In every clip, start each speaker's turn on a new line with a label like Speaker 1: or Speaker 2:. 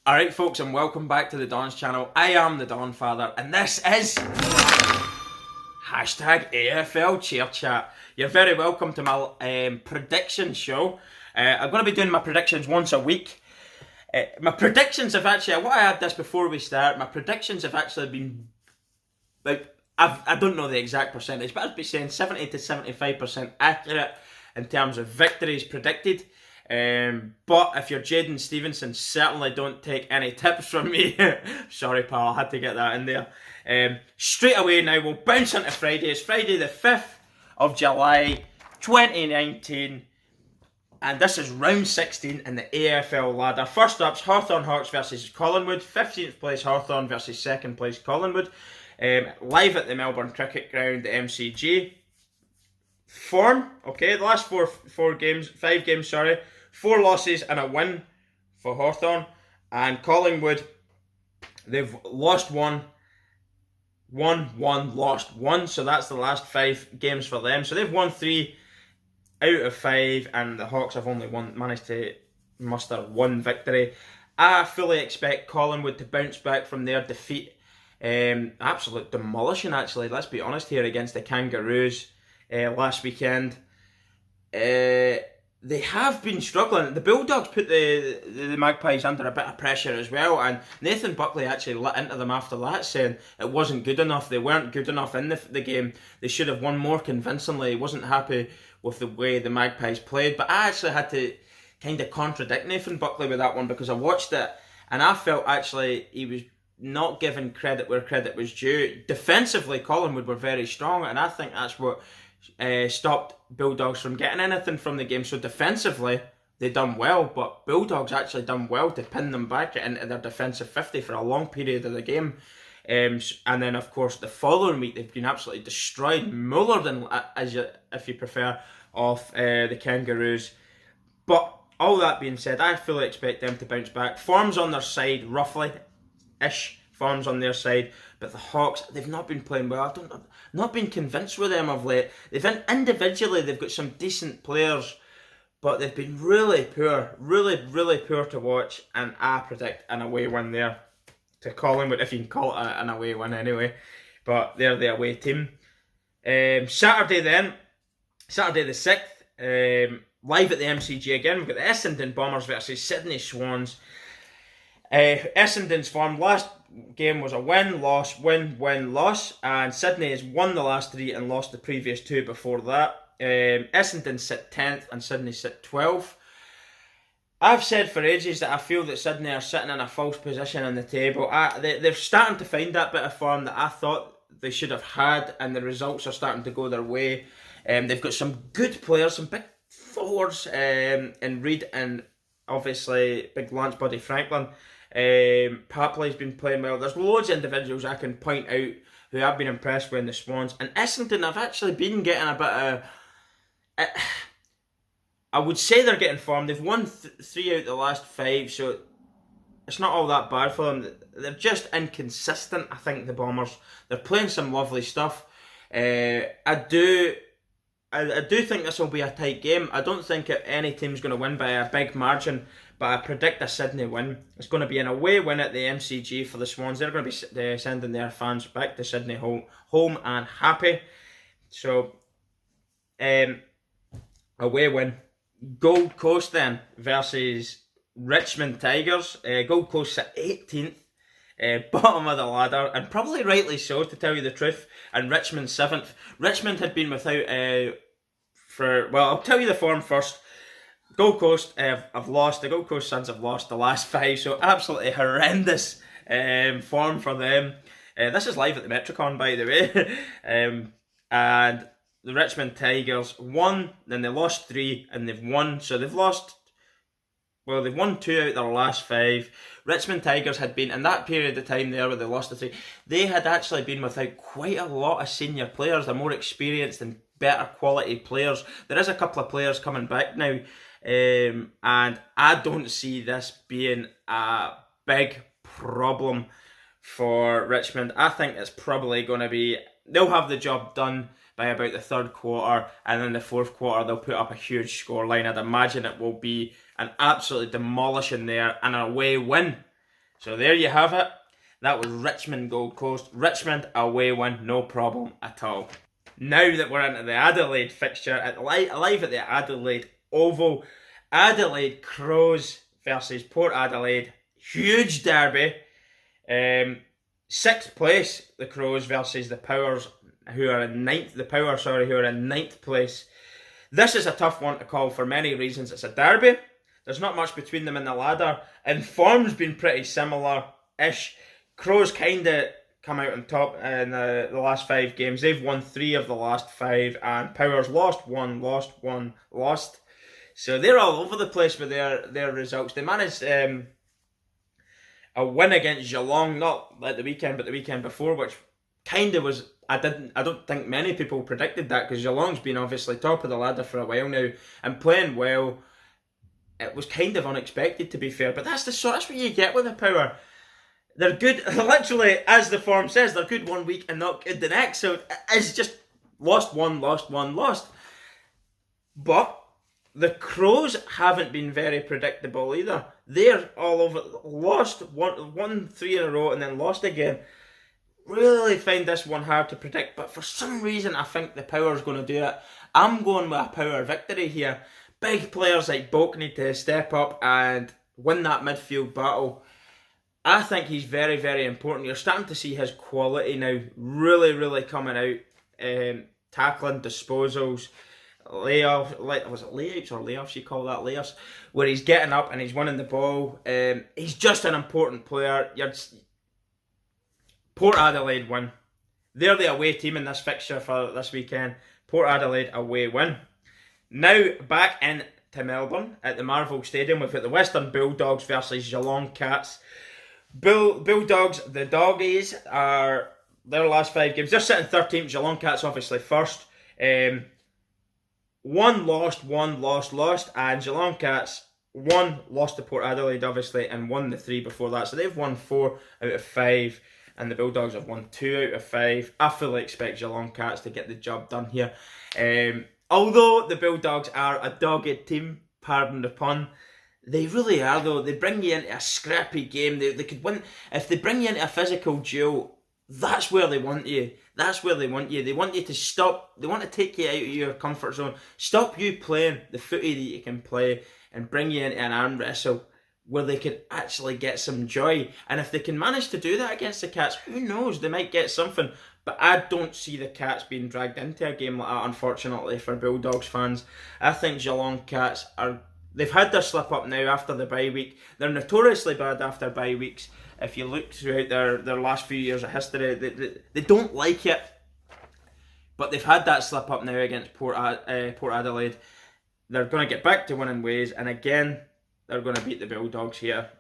Speaker 1: Alright folks, and welcome back to the Don's channel. I am the Donfather, and this is hashtag AFL Chair Chat. You're very welcome to my prediction show. I'm going to be doing my predictions once a week. My predictions have actually, I want to add this before we start, my predictions have actually been, like, I don't know the exact percentage, but I'd be saying 70 to 75% accurate in terms of victories predicted. But if you're Jaden Stevenson, certainly don't take any tips from me. Sorry pal, I had to get that in there. Straight away now, we'll bounce into Friday. It's Friday the 5th of July 2019. And this is round 16 in the AFL ladder. First up's Hawthorn Hawks versus Collingwood. 15th place Hawthorn versus 2nd place Collingwood. Live at the Melbourne Cricket Ground, the MCG. Form, okay, the last five games, 4 losses and a win for Hawthorn. And Collingwood, they've lost one, lost one. So that's the last 5 games for them. So they've won 3 out of 5, and the Hawks have only managed to muster 1 victory. I fully expect Collingwood to bounce back from their defeat. Absolute demolition, actually, let's be honest here, against the Kangaroos last weekend. They have been struggling. The Bulldogs put the Magpies under a bit of pressure as well, and Nathan Buckley actually lit into them after that, saying it wasn't good enough. They weren't good enough in the game. They should have won more convincingly. He wasn't happy with the way the Magpies played, but I actually had to kind of contradict Nathan Buckley with that one, because I watched it and I felt actually he was not given credit where credit was due. Defensively, Collingwood were very strong, and I think that's what stopped Bulldogs from getting anything from the game. So defensively, they done well, but Bulldogs actually done well to pin them back into their defensive 50 for a long period of the game. And then, of course, the following week, they've been absolutely destroyed, more than, if you prefer, of the Kangaroos. But all that being said, I fully expect them to bounce back. Form's on their side, roughly-ish. Form's on their side, but the Hawks, they've not been playing well. I've not been convinced with them of late. Individually, they've got some decent players, but they've been really poor, really poor to watch, and I predict an away win there to Collingwood, if you can call it an away win anyway, but they're the away team. Saturday the 6th, live at the MCG again, we've got the Essendon Bombers versus Sydney Swans. Essendon's form, last game was a win, loss, win, loss, and Sydney has won the last 3 and lost the previous 2 before that. Essendon sit 10th and Sydney sit 12th. I've said for ages that I feel that Sydney are sitting in a false position on the table. They're starting to find that bit of form that I thought they should have had, and the results are starting to go their way. They've got some good players, some big forwards in Reid, and obviously big Lance Buddy Franklin. Papley's been playing well. There's loads of individuals I can point out who I've been impressed with in the Swans. And Essendon have actually been getting a bit of... I would say they're getting form. They've won 3 out of the last 5, so it's not all that bad for them. They're just inconsistent, I think, the Bombers. They're playing some lovely stuff. I do think this will be a tight game. I don't think any team's going to win by a big margin, but I predict a Sydney win. It's going to be an away win at the MCG for the Swans. They're going to be sending their fans back to Sydney home and happy. So, away win. Gold Coast then versus Richmond Tigers. Gold Coast at 18th, bottom of the ladder, and probably rightly so, to tell you the truth. And Richmond 7th. Richmond had been without I'll tell you the form first. Gold Coast have lost. The Gold Coast Suns have lost the last 5, so absolutely horrendous form for them. This is live at the Metricon, by the way. And the Richmond Tigers won, then they lost 3, and they've won. So they've won 2 out of their last 5. Richmond Tigers had been, in that period of time there where they lost the 3, they had actually been without quite a lot of senior players. They're more experienced and better quality players. There is a couple of players coming back now, and I don't see this being a big problem for Richmond. I think it's probably going to be, they'll have the job done by about the 3rd quarter, and then the 4th quarter they'll put up a huge scoreline. I'd imagine it will be an absolutely demolishing there and an away win So there you have it. That was Richmond Gold Coast. Richmond away win, no problem at all. Now that we're into the Adelaide fixture, live at the Adelaide Oval, Adelaide Crows versus Port Adelaide. Huge derby. 6th place, the Crows versus the Powers, who are in ninth place. This is a tough one to call for many reasons. It's a derby. There's not much between them in the ladder, and form's been pretty similar-ish. Crows kind of come out on top in the last 5 games. They've won 3 of the last 5, and Powers lost 1, lost. So they're all over the place with their results. They managed a win against Geelong, not at the weekend, but the weekend before, which kind of was. I don't think many people predicted that, because Geelong's been obviously top of the ladder for a while now and playing well. It was kind of unexpected, to be fair, but that's what you get with the Power. They're good, literally, as the form says, they're good one week and not good the next. So it's just lost one, lost. But the Crows haven't been very predictable either. They're all over, lost, won 3 in a row and then lost again. Really find this one hard to predict, but for some reason I think the Power's going to do it. I'm going with a Power victory here. Big players like Boak need to step up and win that midfield battle. I think he's very, very important. You're starting to see his quality now really, really coming out. Tackling, disposals, layoffs, was it layouts or layoffs you call that? Layups, where he's getting up and he's winning the ball. He's just an important player. Port Adelaide win. They're the away team in this fixture for this weekend. Port Adelaide away win. Now back into Melbourne at the Marvel Stadium. We've got the Western Bulldogs versus Geelong Cats. Bulldogs, the doggies, are their last 5 games. They're sitting 13th. Geelong Cats obviously first. 1 lost, and Geelong Cats 1 lost to Port Adelaide obviously and won the 3 before that. So they've won 4 out of 5. And the Bulldogs have won 2 out of 5. I fully expect Geelong Cats to get the job done here. Although the Bulldogs are a dogged team, pardon the pun, they really are though. They bring you into a scrappy game. They could win. If they bring you into a physical duel, that's where they want you. They want you to stop. They want to take you out of your comfort zone. Stop you playing the footy that you can play and bring you into an arm wrestle where they could actually get some joy. And if they can manage to do that against the Cats, who knows, they might get something. But I don't see the Cats being dragged into a game like that, unfortunately, for Bulldogs fans. I think Geelong Cats they've had their slip up now after the bye week. They're notoriously bad after bye weeks. If you look throughout their last few years of history, they don't like it. But they've had that slip up now against Port Adelaide. They're going to get back to winning ways, and again, they're going to beat the Bulldogs here.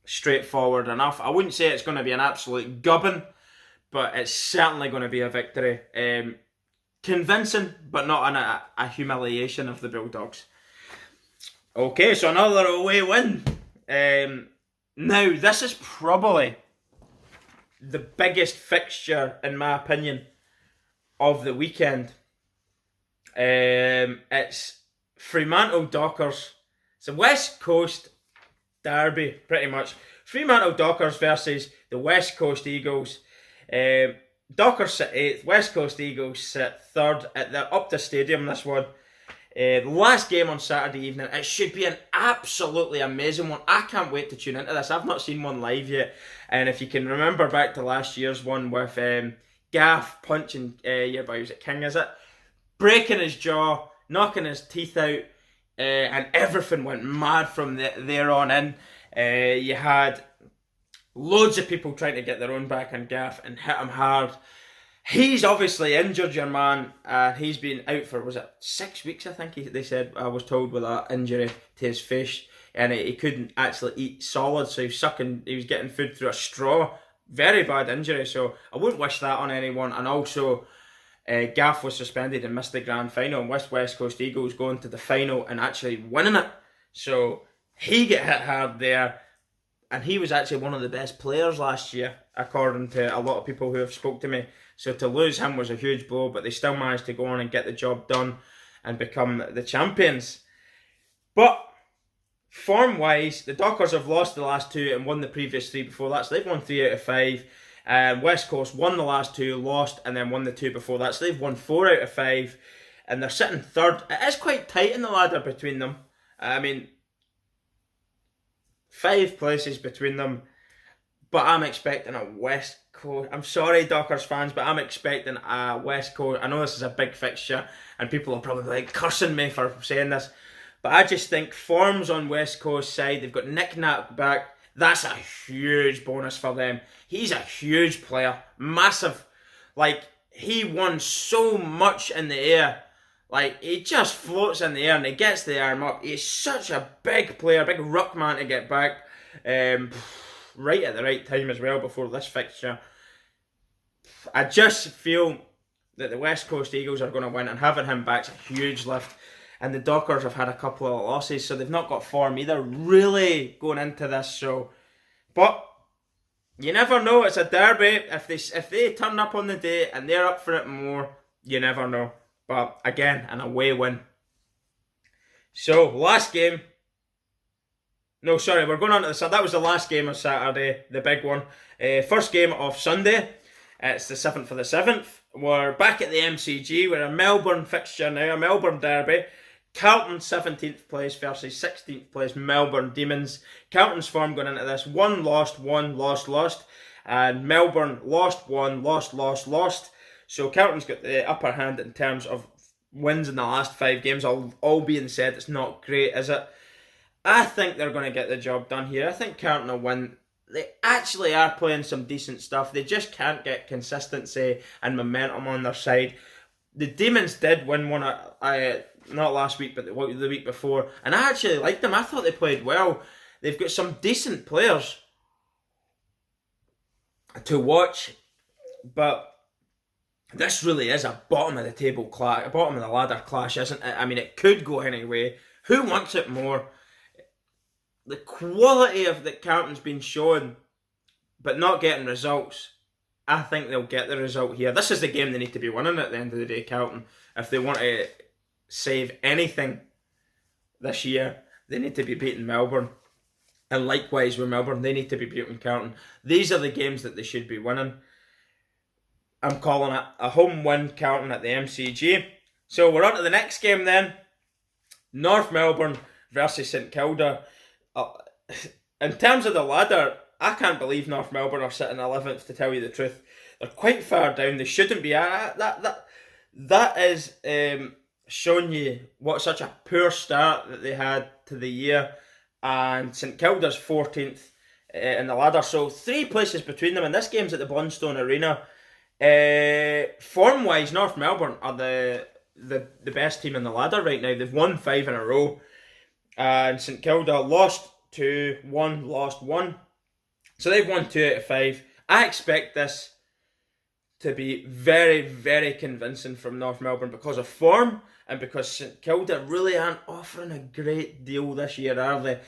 Speaker 1: Straightforward enough. I wouldn't say it's going to be an absolute gubbin, but it's certainly going to be a victory. Convincing, but not a humiliation of the Bulldogs. Okay, so another away win. Now, this is probably the biggest fixture, in my opinion, of the weekend. It's Fremantle Dockers. It's a West Coast derby, pretty much. Fremantle Dockers versus the West Coast Eagles. Dockers sit 8th, West Coast Eagles sit 3rd at the Optus Stadium, this one. The last game on Saturday evening. It should be an absolutely amazing one. I can't wait to tune into this. I've not seen one live yet. And if you can remember back to last year's one with Gaff punching your boy, was it King, is it? Breaking his jaw, knocking his teeth out. And everything went mad from there on in. You had loads of people trying to get their own back on Gaff and hit him hard. He's obviously injured, your man, and he's been out for, was it 6 weeks, I think they said, I was told, with that injury to his face, and he couldn't actually eat solid, so he was getting food through a straw. Very bad injury, so I wouldn't wish that on anyone. And also, Gaff was suspended and missed the grand final, and West Coast Eagles going to the final and actually winning it. So he got hit hard there, and he was actually one of the best players last year, according to a lot of people who have spoke to me. So to lose him was a huge blow, but they still managed to go on and get the job done and become the champions. But form-wise, the Dockers have lost the last 2 and won the previous 3 before that, so they've won 3 out of 5. West Coast won the last 2, lost, and then won the 2 before that, so they've won 4 out of 5, and they're sitting third. It is quite tight in the ladder between them. I mean, 5 places between them, but I'm expecting a West Coast. I'm sorry, Dockers fans, but I'm expecting a West Coast. I know this is a big fixture, and people are probably like cursing me for saying this, but I just think form's on West Coast side. They've got Nick Nat back. That's a huge bonus for them. He's a huge player, massive. Like, he won so much in the air. Like, he just floats in the air and he gets the arm up. He's such a big player, big ruckman to get back. Right at the right time as well before this fixture. I just feel that the West Coast Eagles are going to win, and having him back's a huge lift. And the Dockers have had a couple of losses, so they've not got form either, really going into this. So, but you never know. It's a derby. If they turn up on the day and they're up for it more, you never know. But again, an away win. So, last game. No, sorry, we're going on to the... That was the last game of Saturday, the big one. First game of Sunday. It's the 7th of the 7th. We're back at the MCG. We're a Melbourne fixture now, a Melbourne derby. Carlton 17th place versus 16th place Melbourne Demons. Carlton's form going into this: 1 lost, 1 lost. And Melbourne lost, 1 lost. So Carlton's got the upper hand in terms of wins in the last 5 games. All being said, it's not great, is it? I think they're going to get the job done here. I think Carlton will win. They actually are playing some decent stuff. They just can't get consistency and momentum on their side. The Demons did win one, not last week, but the week before. And I actually liked them. I thought they played well. They've got some decent players to watch. But this really is a bottom of the table clash, a bottom of the ladder clash, isn't it? I mean, it could go any way. Who wants it more? The quality of that Carlton's been shown, but not getting results. I think they'll get the result here. This is the game they need to be winning at the end of the day, Carlton. If they want to save anything this year, they need to be beating Melbourne. And likewise with Melbourne, they need to be beating Carlton. These are the games that they should be winning. I'm calling it a home win, Carlton at the MCG. So we're on to the next game then. North Melbourne versus St Kilda. In terms of the ladder, I can't believe North Melbourne are sitting 11th, to tell you the truth. They're quite far down. They shouldn't be. That is showing you what such a poor start that they had to the year. And St Kilda's 14th in the ladder. So 3 places between them. And this game's at the Blundstone Arena. Form-wise, North Melbourne are the best team in the ladder right now. They've won 5 in a row. And St Kilda lost 2, 1, lost 1. So they've won 2 out of 5. I expect this to be very, very convincing from North Melbourne because of form and because St Kilda really aren't offering a great deal this year, are they?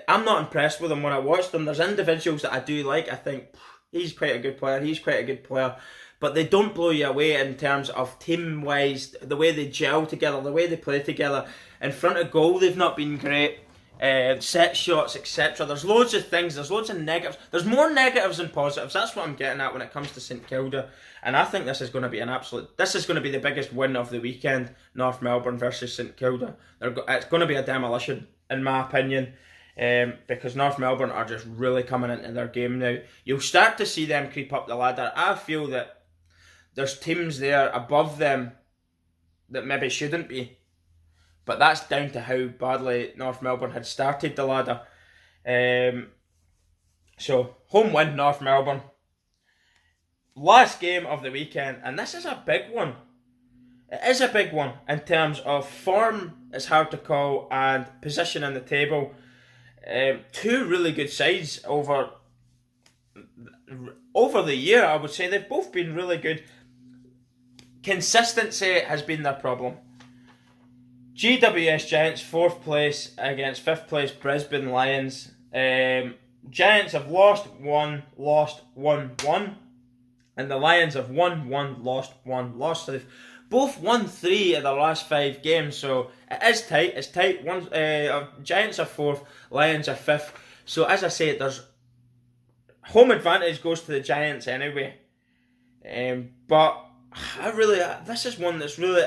Speaker 1: I'm not impressed with them when I watch them. There's individuals that I do like. I think he's quite a good player, but they don't blow you away in terms of team-wise, the way they gel together, the way they play together. In front of goal, they've not been great. Set shots, etc. There's loads of things. There's loads of negatives. There's more negatives than positives. That's what I'm getting at when it comes to St Kilda. And I think this is going to be this is going to be the biggest win of the weekend. North Melbourne versus St Kilda. It's going to be a demolition, in my opinion. Because North Melbourne are just really coming into their game now. You'll start to see them creep up the ladder. I feel that there's teams there above them that maybe shouldn't be. But that's down to how badly North Melbourne had started the ladder. So, home win, North Melbourne. Last game of the weekend, and this is a big one. It is a big one in terms of form, it's hard to call, and position in the table. 2 really good sides over the year, I would say. They've both been really good. Consistency has been their problem. GWS Giants 4th place against 5th place Brisbane Lions. Giants have lost 1, lost 1, 1. And the Lions have won 1, lost 1, lost. So they've both won 3 of their last 5 games, so it is tight. It's tight. Giants are 4th, Lions are 5th. So as I say, there's home advantage goes to the Giants anyway. But this is one that's really.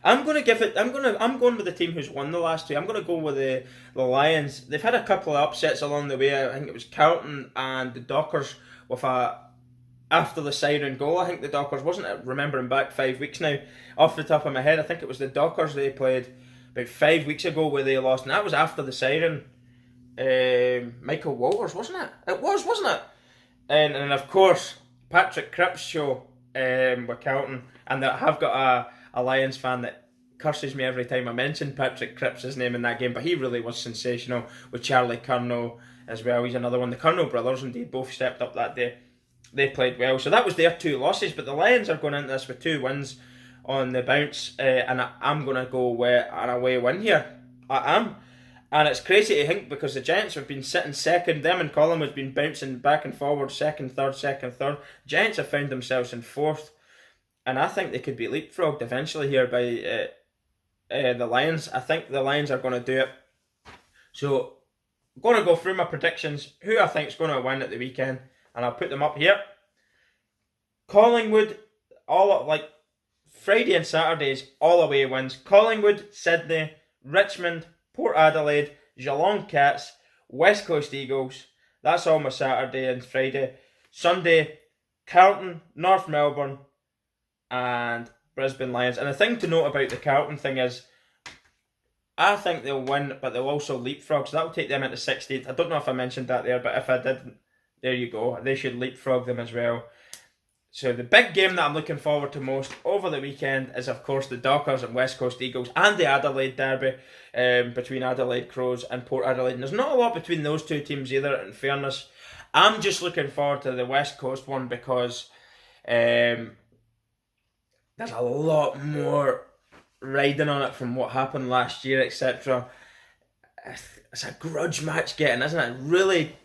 Speaker 1: I'm going with the team who's won the last 2. I'm going to go with the Lions. They've had a couple of upsets along the way. I think it was Carlton and the Dockers with after the siren goal. I think the Dockers, wasn't it, remembering back 5 weeks now, off the top of my head, I think it was the Dockers they played about 5 weeks ago where they lost, and that was after the siren. Michael Walters, wasn't it? It was, wasn't it? And of course, Patrick Cripps' show with Carlton, and I have got a Lions fan that curses me every time I mention Patrick Cripps' name in that game, but he really was sensational with Charlie Curnow as well. He's another one. The Curnow brothers, indeed, both stepped up that day. They played well. So that was their 2 losses, but the Lions are going into this with 2 wins on the bounce, and I'm going to go with an away win here. I am. And it's crazy to think because the Giants have been sitting second. Them and Collingwood have been bouncing back and forward, second, third. Giants have found themselves in 4th. And I think they could be leapfrogged eventually here by the Lions. I think the Lions are going to do it. So I'm going to go through my predictions, who I think is going to win at the weekend. And I'll put them up here. Collingwood, Friday and Saturdays, all away wins. Collingwood, Sydney, Richmond, Port Adelaide, Geelong Cats, West Coast Eagles. That's all my Saturday and Friday. Sunday, Carlton, North Melbourne, and Brisbane Lions. And the thing to note about the Carlton thing is, I think they'll win, but they'll also leapfrog. So that will take them into 16th. I don't know if I mentioned that there, but if I didn't, there you go. They should leapfrog them as well. So the big game that I'm looking forward to most over the weekend is, of course, the Dockers and West Coast Eagles and the Adelaide derby between Adelaide Crows and Port Adelaide. And there's not a lot between those 2 teams either, in fairness. I'm just looking forward to the West Coast one because there's a lot more riding on it from what happened last year, etc. It's a grudge match getting, isn't it? Really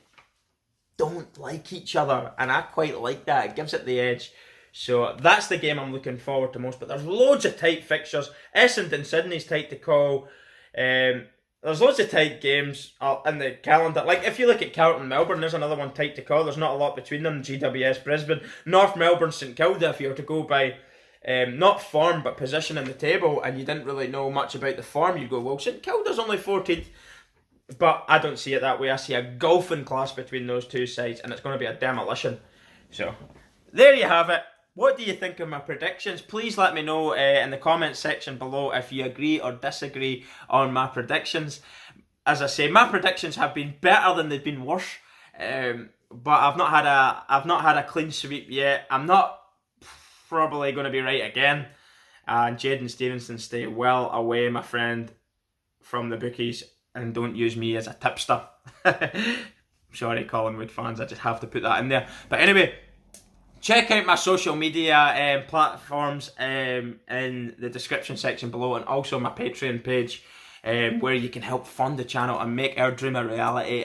Speaker 1: don't like each other, and I quite like that. It gives it the edge. So that's the game I'm looking forward to most. But there's loads of tight fixtures. Essendon Sydney's tight to call. There's loads of tight games in the calendar. Like if you look at Carlton Melbourne, there's another one tight to call. There's not a lot between them. GWS Brisbane, North Melbourne, St Kilda. If you were to go by not form but position in the table, and you didn't really know much about the form, you go, well, St Kilda's only 14th. But I don't see it that way. I see a golfing class between those 2 sides, and it's going to be a demolition. So, there you have it. What do you think of my predictions? Please let me know in the comments section below if you agree or disagree on my predictions. As I say, my predictions have been better than they've been worse. But I've not had a clean sweep yet. I'm not probably going to be right again. And Jaden Stevenson, stay well away, my friend, from the bookies. And don't use me as a tipster. Sorry, Collingwood fans, I just have to put that in there. But anyway, check out my social media platforms in the description section below, and also my Patreon page where you can help fund the channel and make our dream a reality.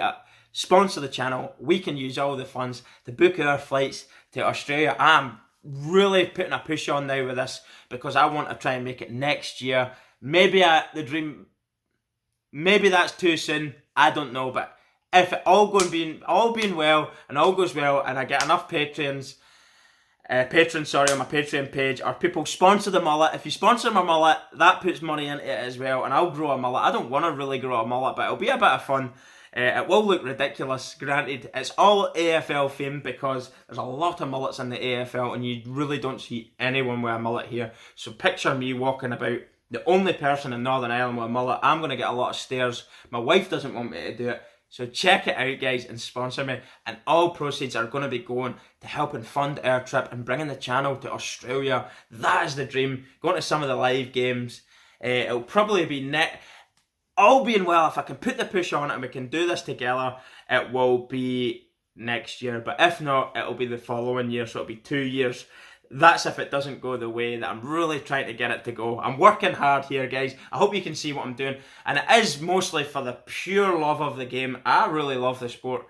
Speaker 1: Sponsor the channel. We can use all the funds to book our flights to Australia. I'm really putting a push on now with this because I want to try and make it next year. Maybe that's too soon. I don't know, but if it all being well and all goes well, and I get enough patrons on my Patreon page, or people sponsor the mullet. If you sponsor my mullet, that puts money into it as well, and I'll grow a mullet. I don't want to really grow a mullet, but it'll be a bit of fun. It will look ridiculous, granted. It's all AFL themed because there's a lot of mullets in the AFL, and you really don't see anyone with a mullet here. So picture me walking about, the only person in Northern Ireland with a mullet. I'm going to get a lot of stares. My wife doesn't want me to do it. So check it out, guys, and sponsor me. And all proceeds are going to be going to helping fund our trip and bringing the channel to Australia. That is the dream. Going to some of the live games. It'll probably be all being well, if I can put the push on it and we can do this together, it will be next year. But if not, it'll be the following year. So it'll be 2 years. That's if it doesn't go the way that I'm really trying to get it to go. I'm working hard here, guys. I hope you can see what I'm doing. And it is mostly for the pure love of the game. I really love the sport.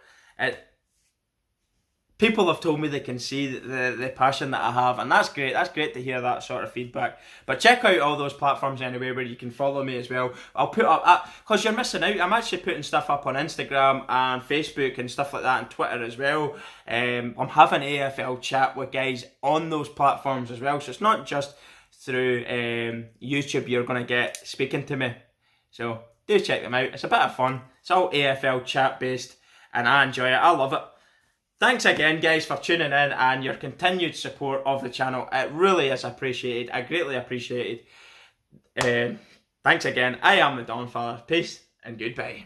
Speaker 1: people have told me they can see the passion that I have, and that's great. That's great to hear that sort of feedback. But check out all those platforms anyway where you can follow me as well. I'll put up, because you're missing out, I'm actually putting stuff up on Instagram and Facebook and stuff like that, and Twitter as well. I'm having AFL chat with guys on those platforms as well, so it's not just through YouTube you're going to get speaking to me. So do check them out. It's a bit of fun. It's all AFL chat based, and I enjoy it. I love it. Thanks again, guys, for tuning in and your continued support of the channel. It really is appreciated. I greatly appreciate it. Thanks again. I am the Donfather. Peace and goodbye.